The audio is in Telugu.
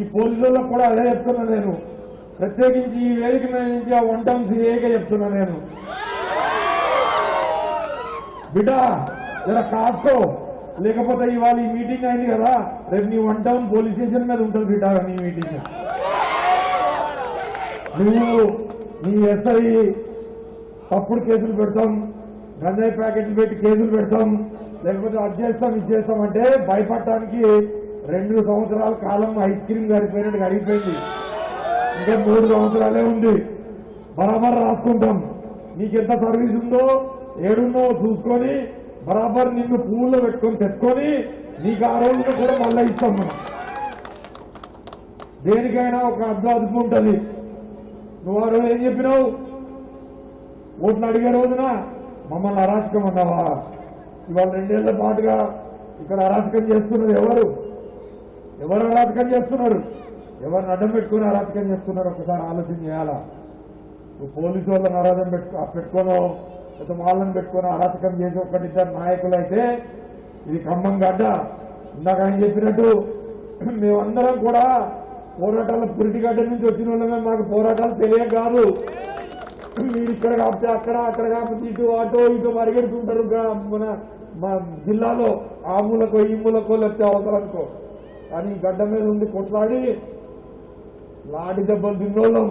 ఈ పోలీసులకు కూడా అదే చెప్తున్నా నేను. ప్రత్యేకించి ఈ వేదిక మీద నుంచి ఆ 1 టౌన్ సీఏగా చెప్తున్నా నేను. బిడ్డ జర కాస్తో, లేకపోతే ఇవాళ ఈ మీటింగ్ అయింది కదా, రేపు నీ 1 టౌన్ పోలీస్ స్టేషన్ మీద ఉంటుంది బిడ్డ నీ మీటింగ్. నువ్వు నీ ఎస్ఐ తప్పుడు కేసులు పెడతాం, గంజాయి ప్యాకెట్లు పెట్టి కేసులు పెడతాం, లేకపోతే అది చేస్తాం ఇది చేస్తామంటే భయపడటానికి 2 సంవత్సరాల కాలం ఐస్ క్రీమ్ గడిపోయినట్టు గడిపోయింది. ఇంకా 3 సంవత్సరాలే ఉంది. బరాబర్ రాసుకుంటాం. నీకెంత సర్వీస్ ఉందో ఏడున్నో చూసుకొని బరాబర్ నిన్ను పువ్వుల్లో పెట్టుకొని తెచ్చుకొని నీకు ఆ రోజున కూడా మళ్ళా ఇస్తాం మనం. దేనికైనా ఒక అద్భుతం ఉంటుంది. నువ్వు ఆ రోజు ఏం చెప్పినావు? ఓట్లు అడిగే రోజున మమ్మల్ని అరాచకం అన్నావా? ఇవాళ 2 ఏళ్ల పాటుగా ఇక్కడ అరాచకం చేస్తున్నారు ఎవరు? ఎవరు అరాచకం చేస్తున్నారు? ఎవరిని అడ్డం పెట్టుకుని అరాచకం చేస్తున్నారు? ఒకసారి ఆలోచన చేయాలా? నువ్వు పోలీసు వాళ్ళని అరాధం పెట్టుకోనో లేదా వాళ్ళని పెట్టుకుని అరాచకం చేసి ఒక్కటిద్దరు నాయకులైతే ఇది ఖమ్మం గడ్డ. ఇందాక ఆయన చెప్పినట్టు మేమందరం కూడా పోరాటాల పురిటిగడ్డ నుంచి వచ్చిన వాళ్ళమే. మాకు పోరాటాలు తెలియక కాదు. మీరు ఇక్కడ కాకపోతే అక్కడ, అక్కడ కాకపోతే ఇటు, అటో ఇటో పరిగెడుతుంటారు. మన జిల్లాలో ఆ మూలకో ఈ మూలకో లేకపోతే అవసరానికో. కానీ గడ్డ మీద ఉండి కొట్లాడి లాఠీ దెబ్బలు తిన్నోళ్ళం.